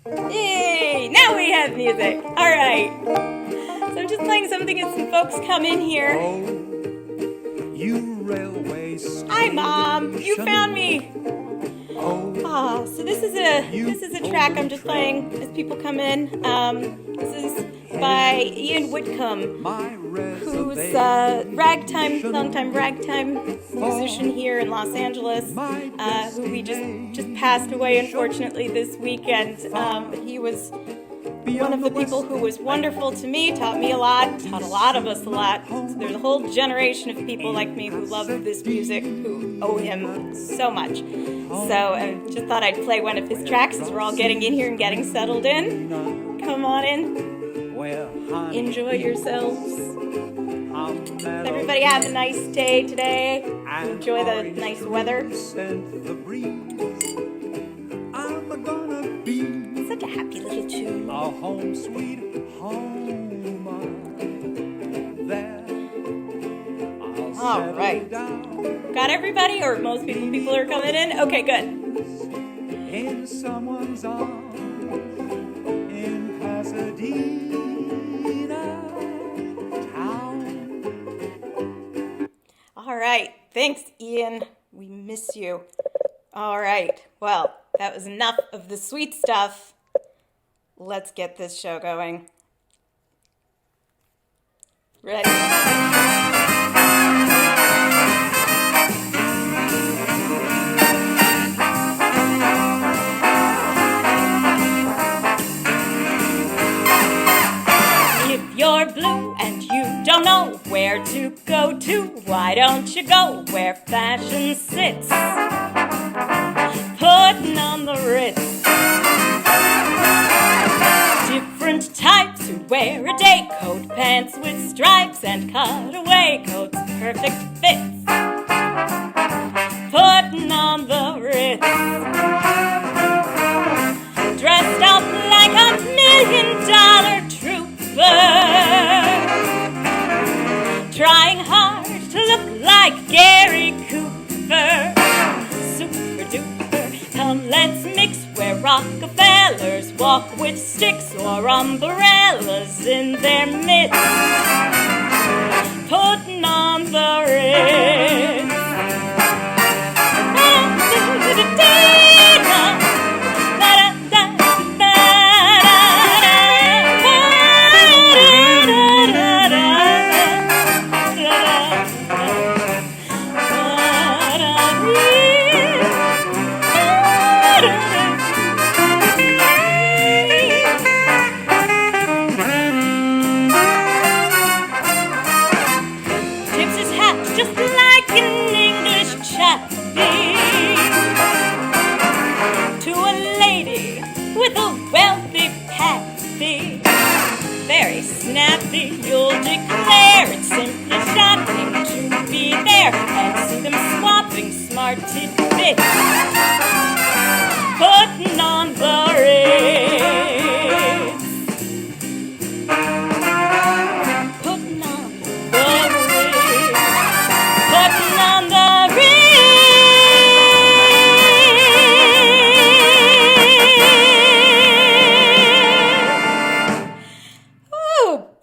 Yay! Now we have music. All right. So I'm just playing something as some folks come in here. You railway station. Hi, Mom. You found me. Oh, so this is a track I'm just playing as people come in. This is by Ian Whitcomb, who's a longtime ragtime musician here in Los Angeles, who we just passed away, unfortunately, this weekend. He was one of the people who was wonderful to me, taught me a lot, taught a lot of us a lot. So there's a whole generation of people like me who love this music, who owe him so much. So I just thought I'd play one of his tracks as we're all getting in here and getting settled in. Come on in. Enjoy yourselves. Everybody have a nice day today. Enjoy the nice weather. Such a happy little tune. A home sweet home. There all right. Got everybody, or most people are coming in? Okay, good. In someone's arms in Pasadena town. All right. Thanks, Ian. We miss you. All right. Well, that was enough of the sweet stuff. Let's get this show going. Ready? If you're blue and you don't know where to go to, why don't you go where fashion sits? Putting on the Ritz. Different types who wear a day coat, pants with stripes and cutaway coats, perfect fits. Putting on the Ritz. Dressed up like $1 million trooper, trying hard to look like Gary Cooper. Super duper, come let's mix where Rockefellers walk with sticks or umbrellas in their midst. Putting on the Ritz. Very snappy, you'll declare it's simply shocking to be there and see them swapping smart tidbits. Putting on the Ritz. Putting on the Ritz. Putting on the Ritz.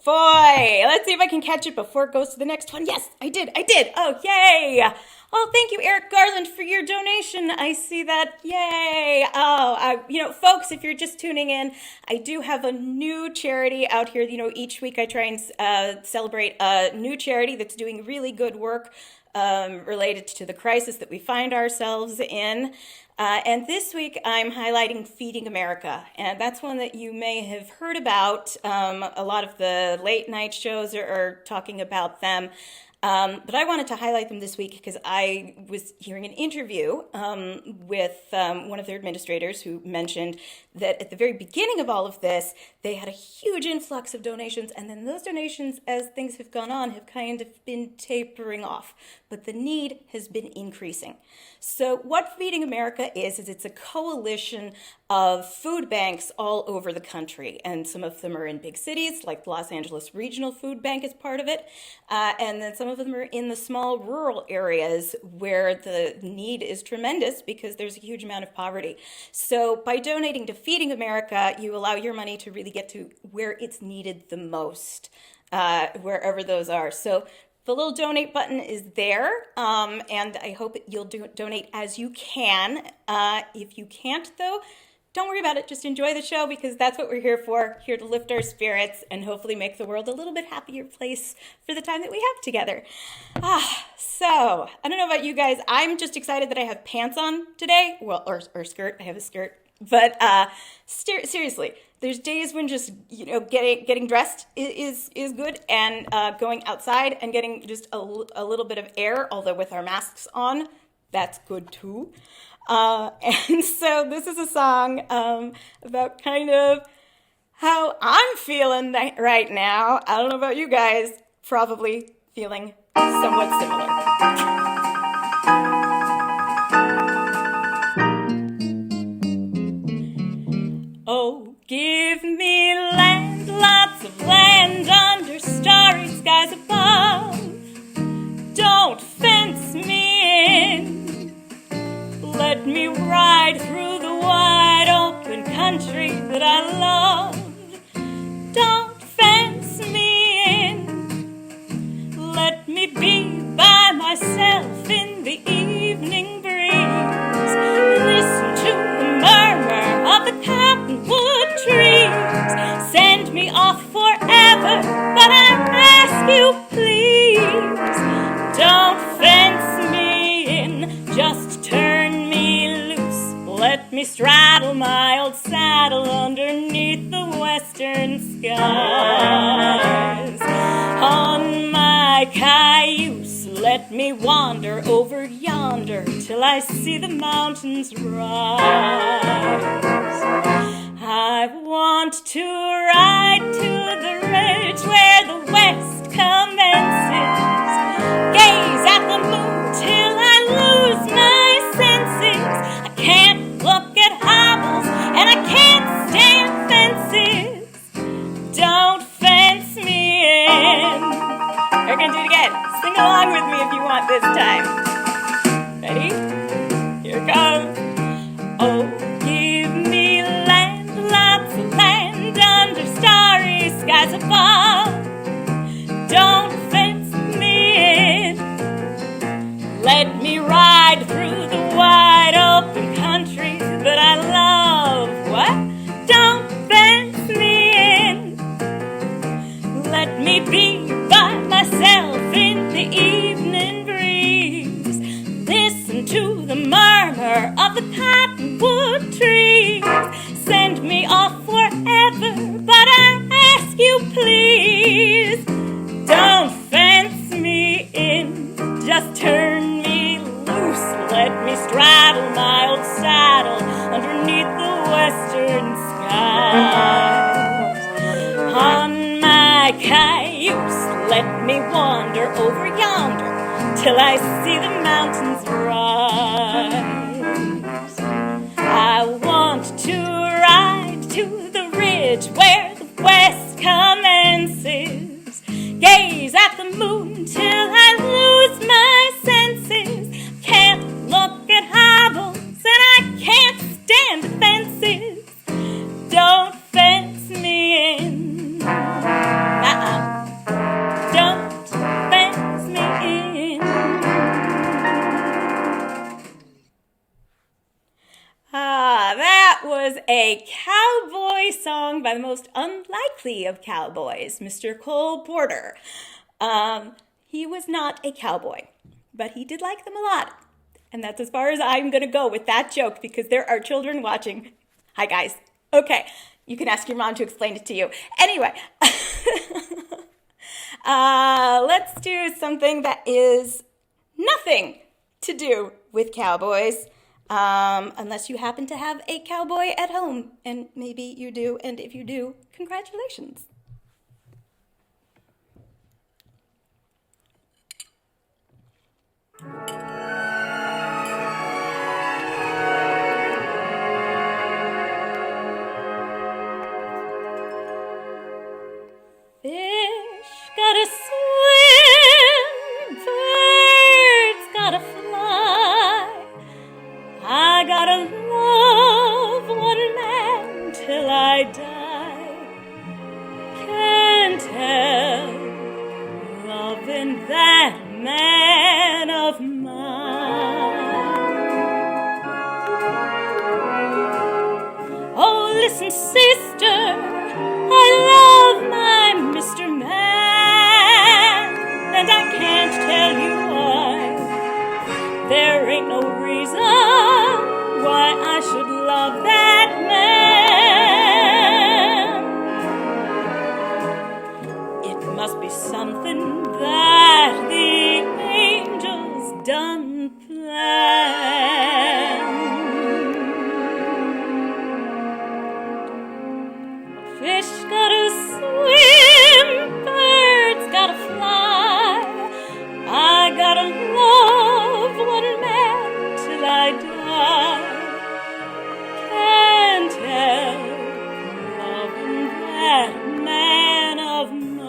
Boy, let's see if I can catch it before it goes to the next one. Yes, I did. Oh, yay. Oh, thank you, Eric Garland, for your donation. I see that. Yay. Oh, folks, if you're just tuning in, I do have a new charity out here. Each week I try and celebrate a new charity that's doing really good work related to the crisis that we find ourselves in. And this week I'm highlighting Feeding America, and that's one that you may have heard about. A lot of the late night shows are talking about them. But I wanted to highlight them this week because I was hearing an interview with one of their administrators who mentioned that at the very beginning of all of this, they had a huge influx of donations, and then those donations, as things have gone on, have kind of been tapering off, but the need has been increasing. So what Feeding America is it's a coalition of food banks all over the country. And some of them are in big cities, like the Los Angeles Regional Food Bank is part of it. And then some of them are in the small rural areas where the need is tremendous because there's a huge amount of poverty. So by donating to Feeding America, you allow your money to really get to where it's needed the most, wherever those are. So the little donate button is there, and I hope you'll donate as you can. If you can't, though, don't worry about it. Just enjoy the show because that's what we're here to lift our spirits and hopefully make the world a little bit happier place for the time that we have together. So I don't know about you guys. I'm just excited that I have pants on today. Well, or skirt. I have a skirt. But seriously, there's days when just getting dressed is good, and going outside and getting just a little bit of air, although with our masks on, that's good too. And so this is a song about kind of how I'm feeling right now. I don't know about you guys, probably feeling somewhat similar. Oh, give me land, lots of land under starry skies above. Don't fence me in. Let me ride through the wide open country that I love. Don't fence me in. Let me be by myself in the evening breeze. Listen to the murmur of the cottonwood trees. Send me off forever, but I ask you please, don't fence me in, just turn me loose. Let me straddle my old saddle underneath the western skies. On my cayuse, let me wander over yonder till I see the mountains rise. I want to ride to the ridge where the west commences, gaze at the moon till I lose my senses. I can't look at hobbles and I can't stand fences. Don't fence me in. We're gonna do it again. Sing along with me if you want this time. Ready? Here it comes. Oh, give me land, lots of land under starry skies above. Don't fence me in. Let me ride through the wide open country that I love. What? Don't fence me in. Let me be by myself in the evening breeze. Listen to the murmur of the cottonwood trees. Send me off forever, but I ask you please, don't fence me in, just turn me loose. Let me straddle my old saddle underneath the western skies. On my cayuse, let me wander over yonder till I see the mountains rise. I want to ride to the ridge where the west commences, gaze at the moon till I lose my senses. Can't look at hobbles and I can't stand fences. Don't fence me in. Don't fence me in. That was a cowboy song by the most unlikely of cowboys, Mr. Cole Porter. He was not a cowboy, but he did like them a lot. And that's as far as I'm going to go with that joke because there are children watching. Hi, guys. Okay, you can ask your mom to explain it to you. Anyway, let's do something that is nothing to do with cowboys. Unless you happen to have a cowboy at home, and maybe you do, and if you do, congratulations. till I die. Can't help loving that man of mine. Oh, listen, sister, I love my Mr. Man, and I can't tell you why. There ain't no reason why I should love that man. It must be something that the angels done plan. Fish gotta swim, birds gotta fly. I gotta love one man till I die. Can't help loving that man of mine.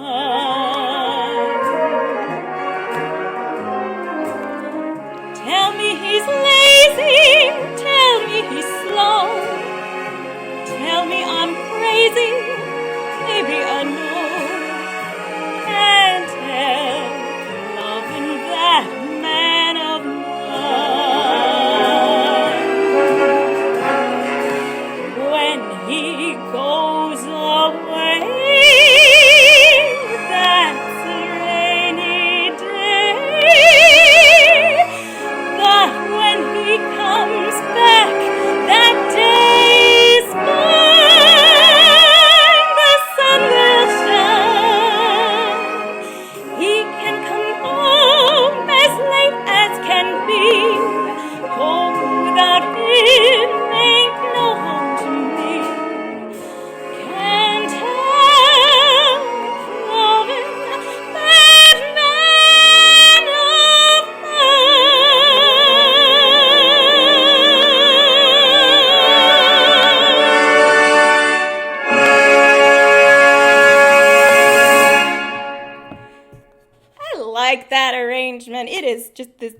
Tell me he's lazy, tell me he's slow. Tell me I'm crazy, maybe I know. Can't help loving that man of mine. When he goes away, that's a rainy day. But when he comes back, that day's mine. The sun will shine. He can come home as late as can be. Home without him ain't no home to me. Can't help loving that man of mine. I like that arrangement. It is just this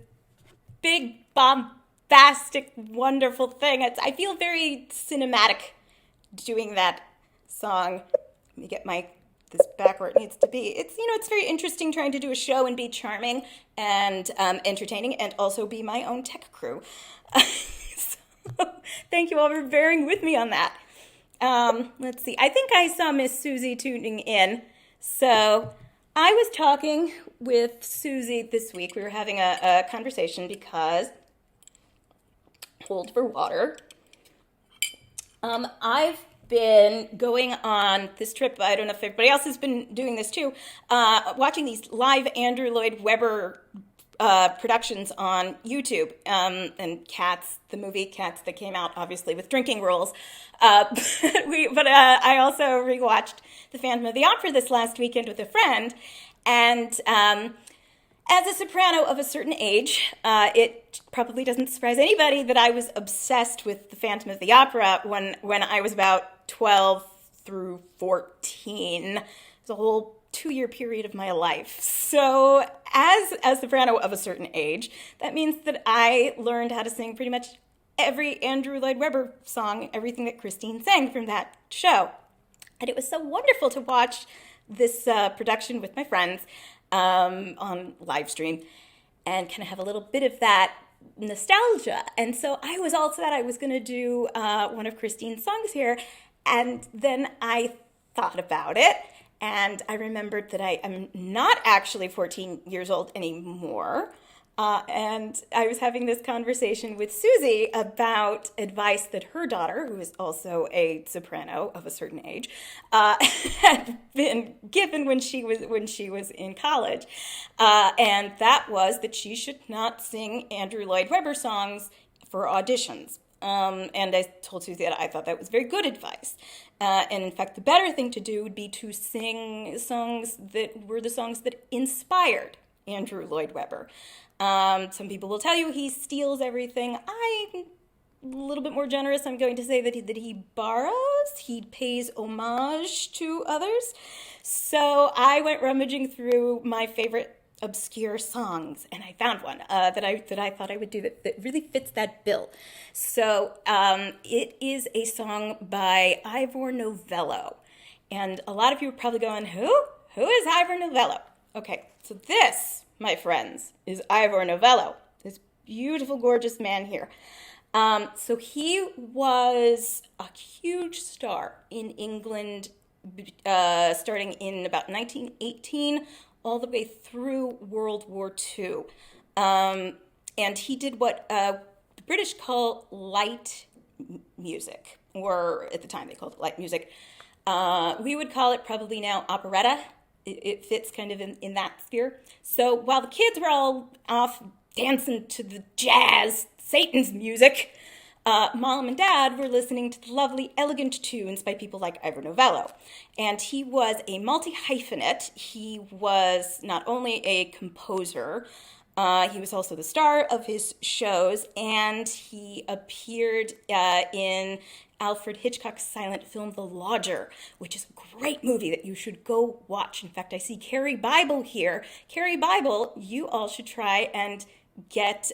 big, bombastic, wonderful thing. I feel very cinematic doing that song. Let me get this back where it needs to be. It's very interesting trying to do a show and be charming and entertaining and also be my own tech crew. So, thank you all for bearing with me on that. Let's see. I think I saw Miss Susie tuning in. So I was talking with Susie this week. We were having a conversation because, hold for water. I've been going on this trip. I don't know if everybody else has been doing this too, watching these live Andrew Lloyd Webber productions on YouTube, and Cats, the movie Cats that came out obviously with drinking rules. But I also rewatched The Phantom of the Opera this last weekend with a friend, and as a soprano of a certain age, it probably doesn't surprise anybody that I was obsessed with The Phantom of the Opera when I was about 12 through 14. It was a whole 2-year period of my life. So as a soprano of a certain age, that means that I learned how to sing pretty much every Andrew Lloyd Webber song, everything that Christine sang from that show. And it was so wonderful to watch this production with my friends on live stream and kind of have a little bit of that nostalgia. And so I was all set. I was going to do one of Christine's songs here. And then I thought about it. And I remembered that I am not actually 14 years old anymore. And I was having this conversation with Susie about advice that her daughter, who is also a soprano of a certain age, had been given when she was in college, and that was that she should not sing Andrew Lloyd Webber songs for auditions. And I told Susie that I thought that was very good advice. And in fact, the better thing to do would be to sing songs that were the songs that inspired Andrew Lloyd Webber. Some people will tell you he steals everything. I'm a little bit more generous. I'm going to say that he borrows, he pays homage to others. So I went rummaging through my favorite obscure songs, and I found one that I thought I would do that really fits that bill. So it is a song by Ivor Novello, and a lot of you are probably going, "Who? Who is Ivor Novello?" Okay, so this, my friends, is Ivor Novello. This beautiful, gorgeous man here. So he was a huge star in England, starting in about 1918, all the way through World War II. And he did what the British call light music, or at the time they called it light music. We would call it probably now operetta. It fits kind of in that sphere. So while the kids were all off dancing to the jazz, Satan's music, Mom and Dad were listening to the lovely, elegant tunes by people like Ivor Novello. And he was a multi-hyphenate. He was not only a composer, he was also the star of his shows, and he appeared in Alfred Hitchcock's silent film The Lodger, which is a great movie that you should go watch. In fact, I see Carrie Bible here. Carrie Bible, you all should try and get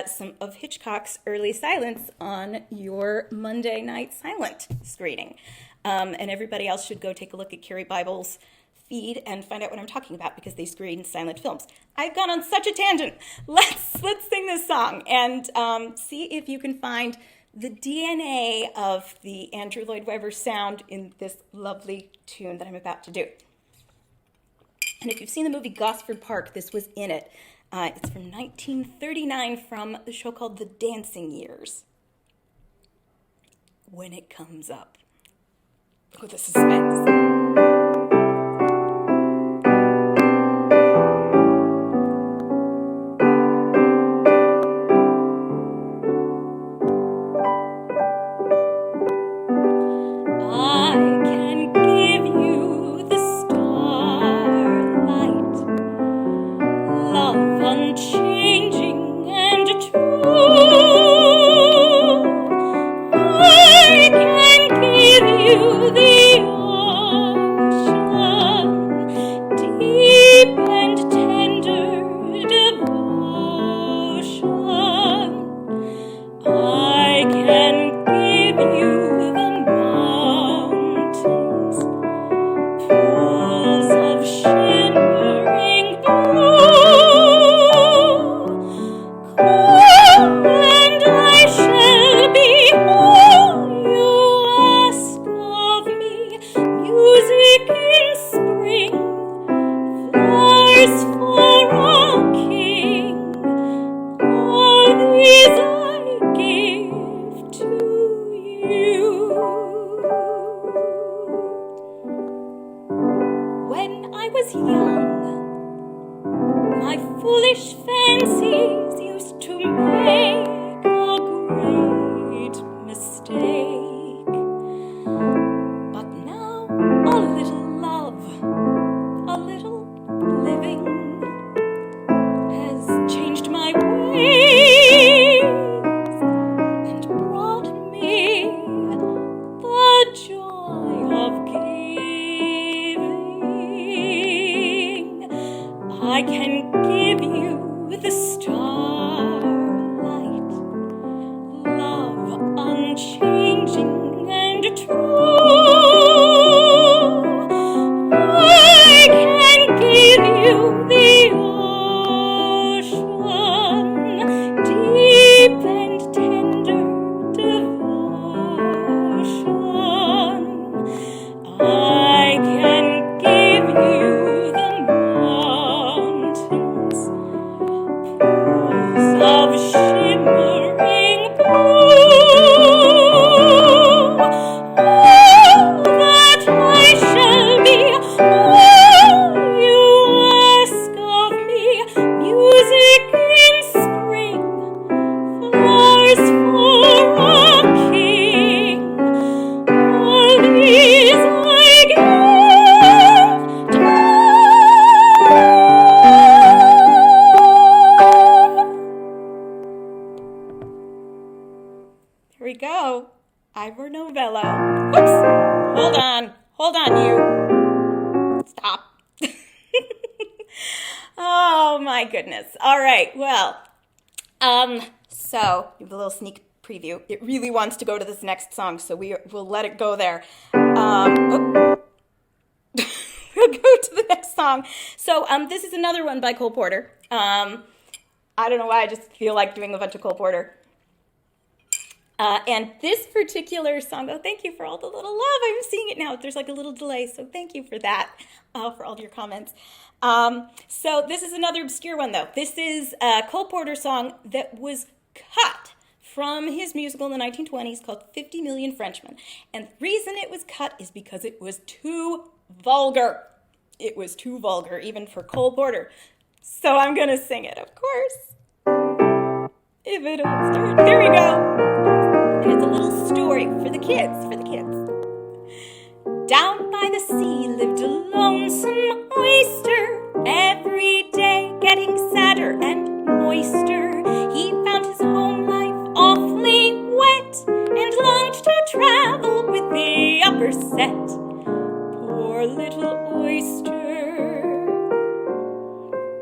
some of Hitchcock's early silents on your Monday night silent screening. And everybody else should go take a look at Carrie Bible's feed and find out what I'm talking about, because they screen silent films. I've gone on such a tangent. Let's sing this song and see if you can find the DNA of the Andrew Lloyd Webber sound in this lovely tune that I'm about to do. And if you've seen the movie Gosford Park, this was in it. It's from 1939 from the show called The Dancing Years. When it comes up. Look at the suspense. Here we go. Ivor Novello. Whoops. Hold on, you. Stop. Oh my goodness. All right, well, so you have a little sneak preview. It really wants to go to this next song, so we'll let it go there. We'll go to the next song. So this is another one by Cole Porter. I don't know why, I just feel like doing a bunch of Cole Porter. And this particular song, oh, thank you for all the little love. I'm seeing it now. There's like a little delay, so thank you for that, for all of your comments. So this is another obscure one, though. This is a Cole Porter song that was cut from his musical in the 1920s called 50 Million Frenchmen. And the reason it was cut is because it was too vulgar. It was too vulgar, even for Cole Porter. So I'm going to sing it, of course. If it don't start. There we go. And it's a little story for the kids, Down by the sea lived a lonesome oyster, every day getting sadder and moister. He found his home life awfully wet and longed to travel with the upper set. Poor little oyster.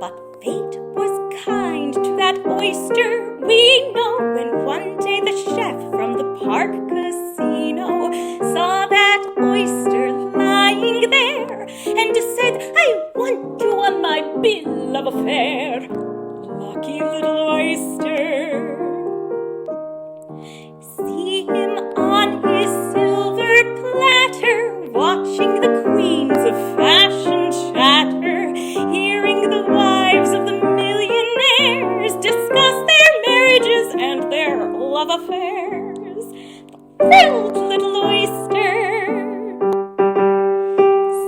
But fate was kind to that oyster, we know, when one day the chef from the park casino saw that oyster lying there and said, I want you on my bill of fare. Lucky little oyster. See him on his silver platter, watching the queens of fashion chatter, hearing the wives of the millionaires discuss their marriages and their love affairs. The thrilled little oyster.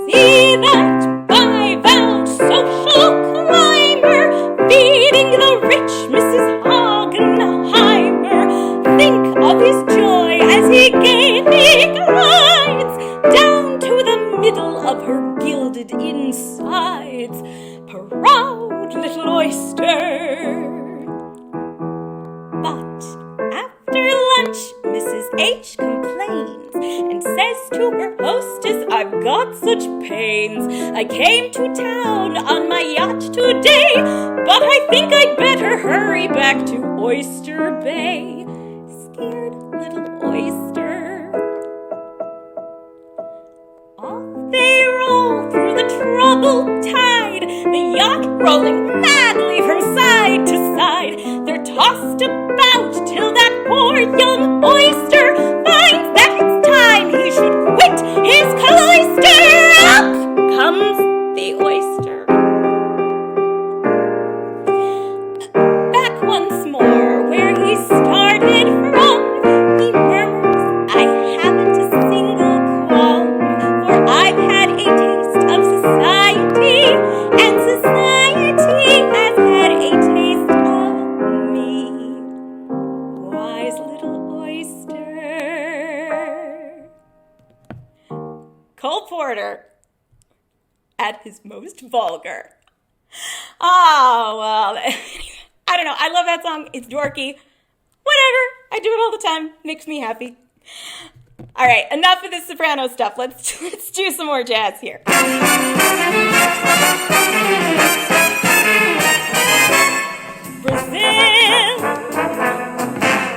See that by-valve social climber feeding the rich Mrs. Hagenheimer. Think of his joy as he gaily glides down to the middle of her gilded insides. Proud little oyster. But after lunch, Mrs. H complains and says to her hostess, I've got such pains. I came to town on my yacht today, but I think I'd better hurry back to Oyster Bay. Scared little oyster. Off they roll through the troubled tide, the yacht rolling madly from side to side. They're tossed about till that poor young oyster finds that it's time he should quit his cloister. Up comes the oyster. Back once more where he started from, he murmurs, I haven't a single qualm, for I've had a taste of society, and society has had a taste of me. Wise little oyster. Cole Porter at his most vulgar. Oh, well, I don't know. I love that song. It's dorky. Whatever. I do it all the time. Makes me happy. All right, enough of this soprano stuff. Let's do some more jazz here. Brazil,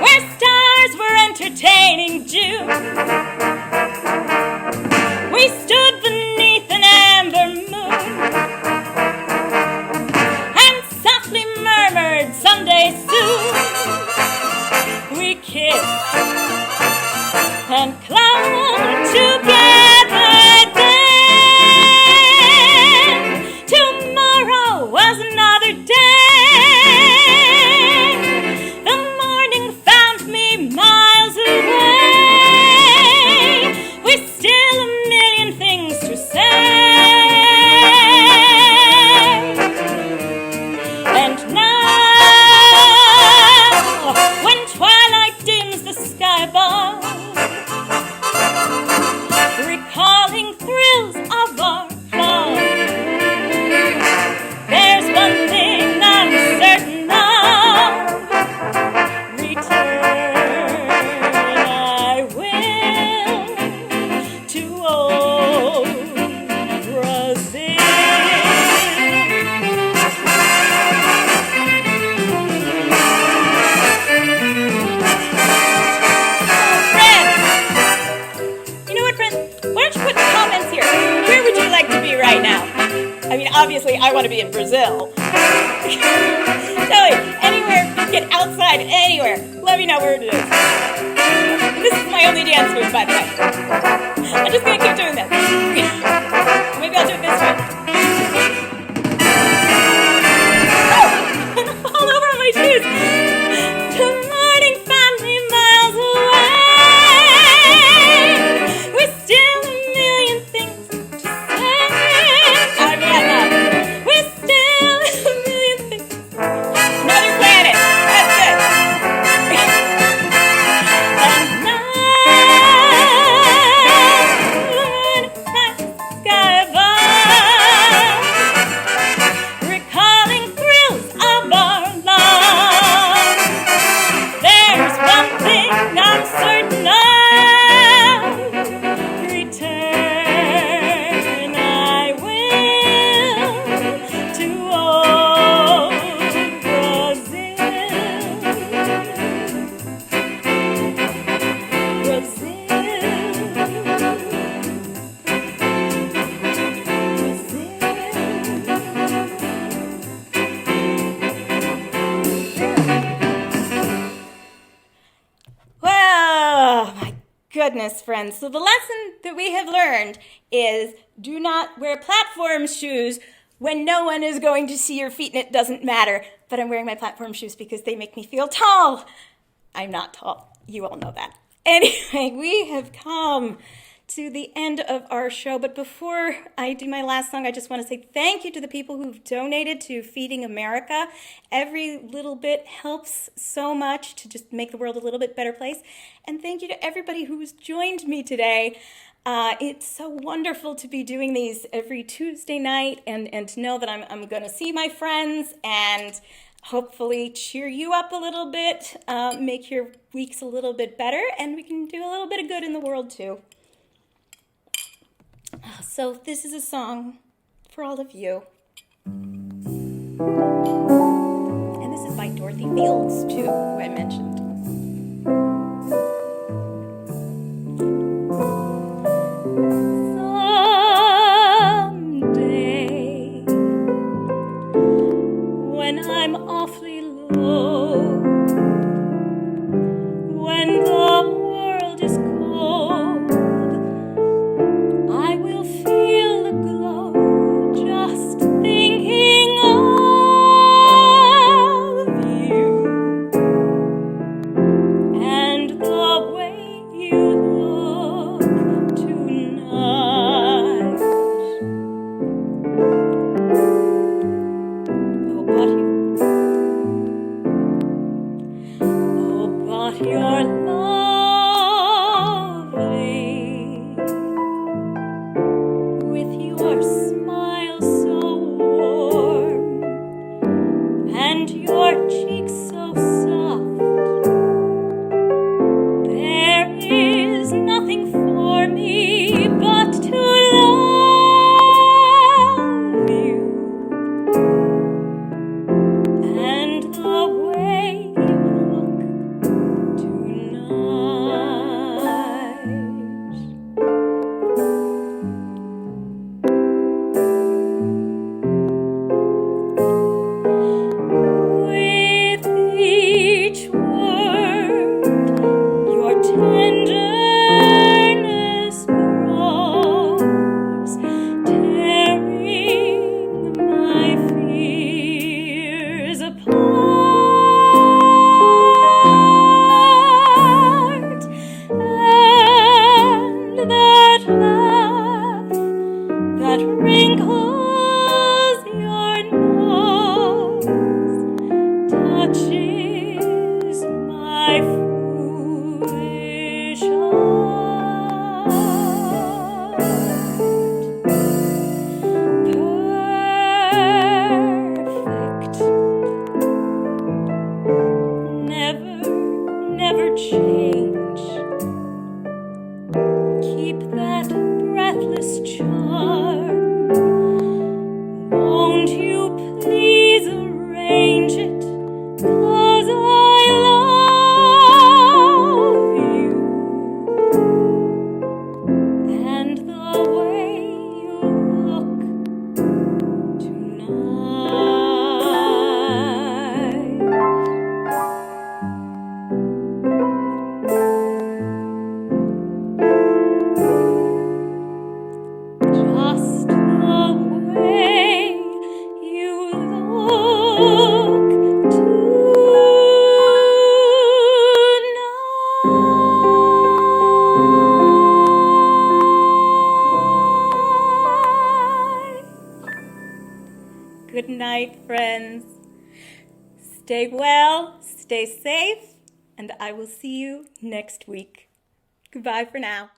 where stars were entertaining June. We stood beneath an amber moon and softly murmured, someday soon. We kissed and clung together then. Tomorrow was another day. The morning found me miles away, with still a million things obviously, I want to be in Brazil. Totally, anywhere, get outside, anywhere. Let me know where it is. This is my only dance move, by the way. I'm just going to keep doing this. Maybe I'll do it this way. Oh, all over my shoes. Good morning, family, miles away. We're still a million things to say. We're still a million things. Another planet. That's good. And now, sky above, recalling thrills of our love. There's one thing I'm certain of. Return I will to old Well, my goodness, friends. So the lesson that we have learned is do not wear platform shoes when no one is going to see your feet and it doesn't matter. But I'm wearing my platform shoes because they make me feel tall. I'm not tall. You all know that. Anyway, we have come to the end of our show. But before I do my last song, I just want to say thank you to the people who've donated to Feeding America. Every little bit helps so much to just make the world a little bit better place. And thank you to everybody who's joined me today. It's so wonderful to be doing these every Tuesday night and to know that I'm going to see my friends and hopefully cheer you up a little bit, make your weeks a little bit better, and we can do a little bit of good in the world too. So this is a song for all of you. And this is by Dorothy Fields too, who I mentioned. Someday, when I'm awfully low, when the world is cold, I will feel the glow just thinking of you and the way you look tonight. Oh, but you're lovely with your smile so warm and your cheeks so soft. There is nothing for me but to love you and the way you look tonight. With each word, your tenderness grows, tearing my fears apart. And that laugh that wrinkles your nose touches my foolish heart. Perfect, never change. Keep that breathless charm. Won't you please arrange it? 'Cause I love you and the way you look Good night, friends. Stay well, stay safe, and I will see you next week. Goodbye for now.